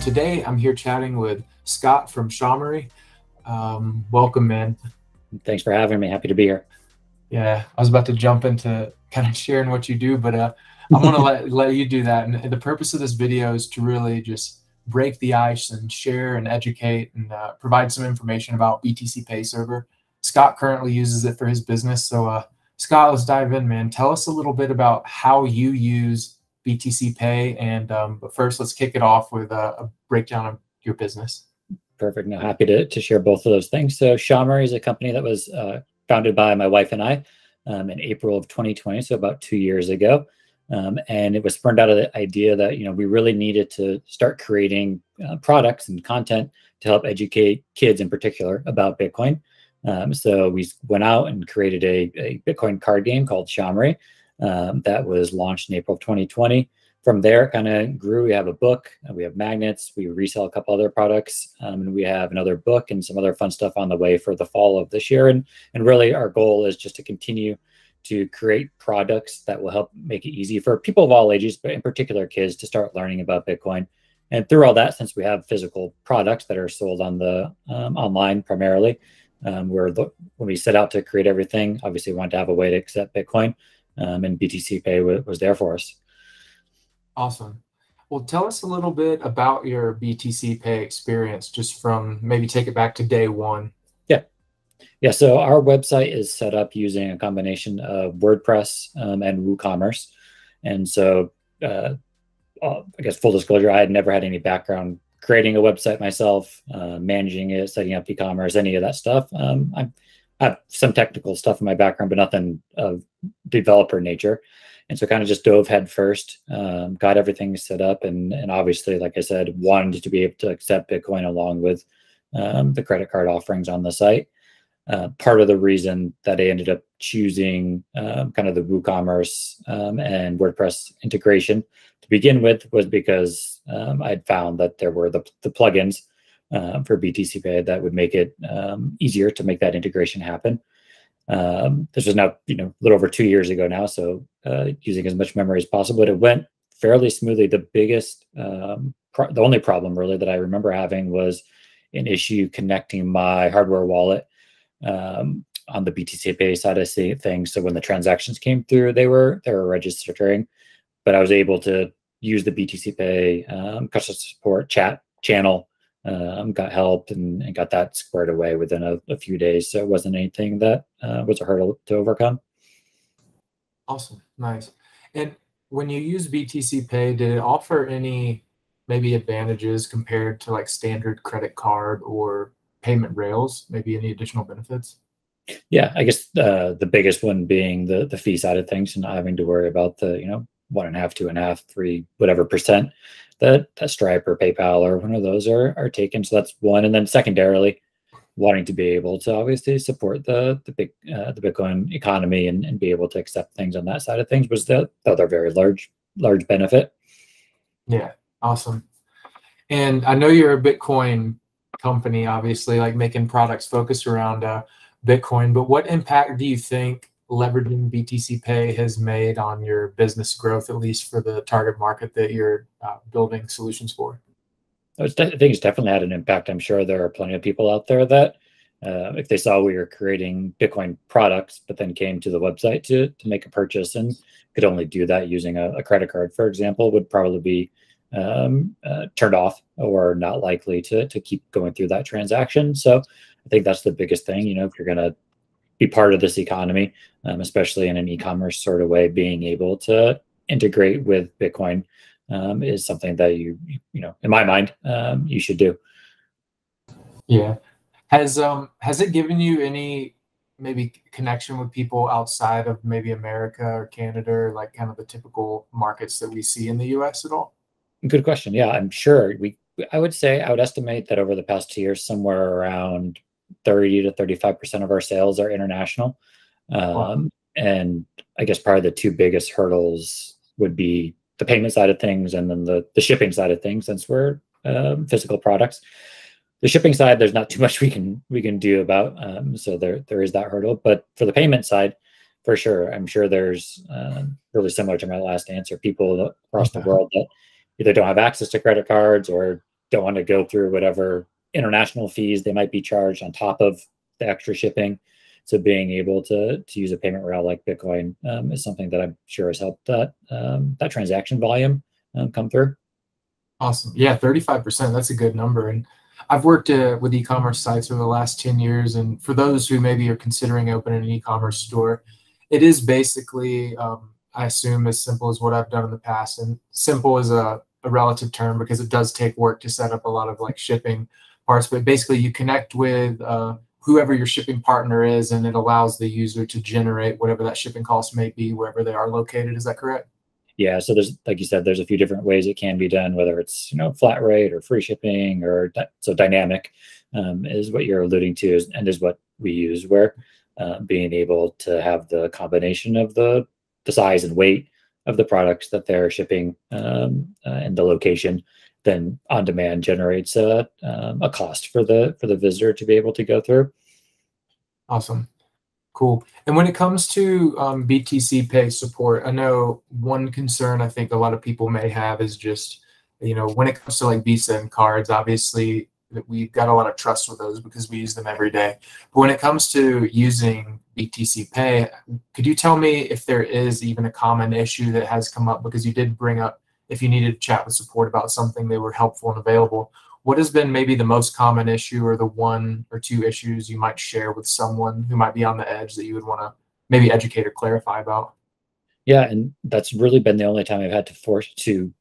Today I'm here chatting with Scott from SHAmory. Welcome, man. Thanks for having me. Happy to be here. Yeah, I was about to jump into kind of sharing what you do, but I'm going to let you do that. And the purpose of this video is to really just break the ice and share and educate and provide some information about BTCPay server. Scott currently uses it for his business. So Scott, let's dive in, man. Tell us a little bit about how you use BTCPay. And but first, let's kick it off with a breakdown of your business. Perfect. No, happy to share both of those things. So SHAmory is a company that was founded by my wife and I in April of 2020, so about 2 years ago. And it was spurned out of the idea that, we really needed to start creating products and content to help educate kids in particular about Bitcoin. So we went out and created a Bitcoin card game called SHAmory that was launched in April of 2020. From there, it kind of grew. We have a book, we have magnets, we resell a couple other products, and we have another book and some other fun stuff on the way for the fall of this year. And really our goal is just to continue to create products that will help make it easy for people of all ages, but in particular kids, to start learning about Bitcoin. And through all that, since we have physical products that are sold on the online primarily, when we set out to create everything, obviously we wanted to have a way to accept Bitcoin, and BTCPay was there for us. Awesome. Well, tell us a little bit about your BTCPay experience, just from maybe take it back to day one. Yeah. So our website is set up using a combination of WordPress and WooCommerce. And so I guess full disclosure, I had never had any background creating a website myself, managing it, setting up e-commerce, any of that stuff. I have some technical stuff in my background, but nothing of developer nature. And so kind of just dove head first, got everything set up. And obviously, like I said, wanted to be able to accept Bitcoin along with the credit card offerings on the site. Part of the reason that I ended up choosing kind of the WooCommerce and WordPress integration to begin with was because I'd found that there were the plugins for BTCPay that would make it easier to make that integration happen. This was now, a little over 2 years ago now, so using as much memory as possible, but it went fairly smoothly. The biggest, the only problem really that I remember having was an issue connecting my hardware wallet on the BTCPay side of things. So when the transactions came through, they were registering, but I was able to use the BTCPay customer support chat channel, got help and got that squared away within a few days. So it wasn't anything that was a hurdle to overcome. Awesome. Nice. And when you use BTCPay, did it offer any maybe advantages compared to like standard credit card or payment rails, maybe any additional benefits? Yeah, I guess the biggest one being the fee side of things, and not having to worry about the 1.5%, 2.5%, 3%, whatever percent that Stripe or PayPal or one of those are taken. So that's one. And then secondarily, wanting to be able to obviously support the Bitcoin economy and be able to accept things on that side of things was the other very large benefit. Yeah, awesome. And I know you're a Bitcoin company, obviously, like making products focused around Bitcoin, but what impact do you think leveraging BTCPay has made on your business growth, at least for the target market that you're building solutions for? I think it's definitely had an impact. I'm sure there are plenty of people out there that if they saw we were creating Bitcoin products, but then came to the website to make a purchase and could only do that using a credit card, for example, would probably be turned off or not likely to keep going through that transaction. So I think that's the biggest thing, if you're going to be part of this economy, especially in an e-commerce sort of way, being able to integrate with Bitcoin is something that you in my mind, you should do. Yeah. Has it given you any maybe connection with people outside of maybe America or Canada, or like kind of the typical markets that we see in the US at all? Good question. Yeah, I'm sure I would estimate that over the past 2 years, somewhere around 30 to 35% of our sales are international. Wow. And I guess probably the two biggest hurdles would be the payment side of things and then the shipping side of things, since we're physical products. The shipping side, there's not too much we can do about. So there is that hurdle. But for the payment side, for sure, I'm sure there's really similar to my last answer, people across the world that either don't have access to credit cards or don't want to go through whatever international fees they might be charged on top of the extra shipping. So being able to use a payment rail like Bitcoin is something that I'm sure has helped that transaction volume come through. Awesome. Yeah, 35%. That's a good number. And I've worked with e-commerce sites over the last 10 years. And for those who maybe are considering opening an e-commerce store, it is basically, I assume, as simple as what I've done in the past. And simple is a relative term because it does take work to set up a lot of like shipping parts. But basically, you connect with whoever your shipping partner is, and it allows the user to generate whatever that shipping cost may be wherever they are located. Is that correct? Yeah, so there's, like you said, there's a few different ways it can be done, whether it's flat rate or free shipping, or so dynamic is what you're alluding to, and is what we use, where being able to have the combination of the size and weight of the products that they're shipping and the location, then on demand generates a cost for the visitor to be able to go through. Awesome. Cool. And when it comes to BTCPay support, I know one concern I think a lot of people may have is just, when it comes to like Visa and cards, obviously we've got a lot of trust with those because we use them every day. But when it comes to using BTCPay, could you tell me if there is even a common issue that has come up? Because you did bring up if you needed to chat with support about something, they were helpful and available. What has been maybe the most common issue, or the one or two issues you might share with someone who might be on the edge that you would want to maybe educate or clarify about? Yeah, and that's really been the only time I've had to force to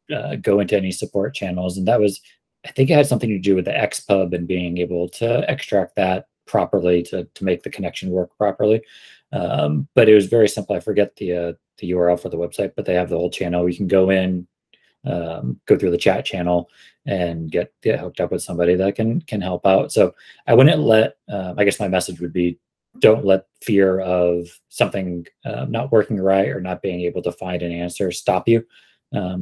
go into any support channels. And that was, I think it had something to do with the XPub and being able to extract that properly to make the connection work properly. But it was very simple. I forget the URL for the website, but they have the whole channel. You can go in, go through the chat channel and get hooked up with somebody that can help out. So I wouldn't let, I guess my message would be, don't let fear of something not working right or not being able to find an answer stop you,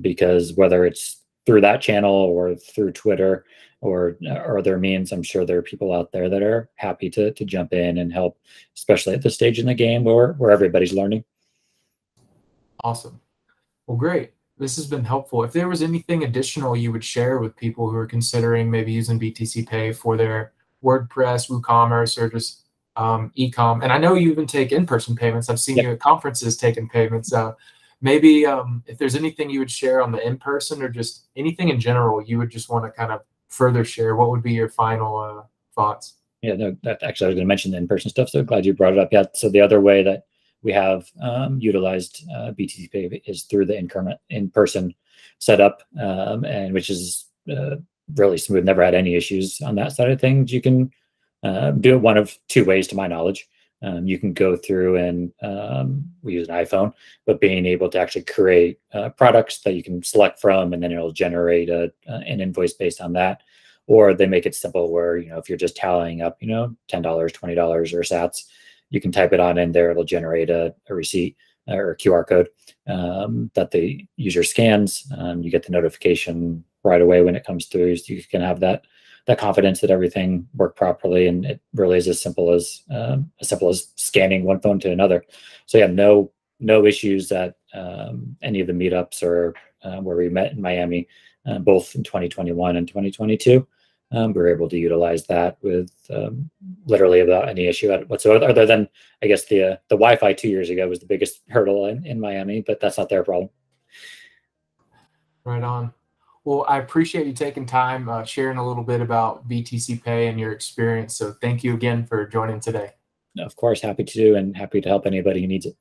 because whether it's through that channel or through Twitter or other means, I'm sure there are people out there that are happy to jump in and help, especially at this stage in the game where everybody's learning. Awesome. Well, great. This has been helpful. If there was anything additional you would share with people who are considering maybe using BTCPay for their WordPress, WooCommerce, or just e-com, and I know you even take in-person payments. I've seen you at conferences taking payments. Maybe if there's anything you would share on the in-person, or just anything in general you would just want to kind of further share, what would be your final thoughts? Yeah, no, that actually I was going to mention the in-person stuff, so glad you brought it up. Yeah, so the other way that we have utilized BTCPay is through the in-person setup, and which is really smooth. Never had any issues on that side of things. You can do it one of two ways, to my knowledge. You can go through and we use an iPhone, but being able to actually create products that you can select from, and then it'll generate an invoice based on that. Or they make it simple where, if you're just tallying up, $10, $20 or sats, you can type it on in there. It'll generate a receipt or a QR code that the user scans. You get the notification right away when it comes through. So you can have that confidence that everything worked properly, and it really is as simple as scanning one phone to another. So yeah, no issues at any of the meetups or where we met in Miami, both in 2021 and 2022. We were able to utilize that with literally without any issue whatsoever, other than, I guess, the Wi-Fi 2 years ago was the biggest hurdle in Miami, but that's not their problem. Right on. Well, I appreciate you taking time, sharing a little bit about BTCPay and your experience. So thank you again for joining today. Of course, happy to, and happy to help anybody who needs it.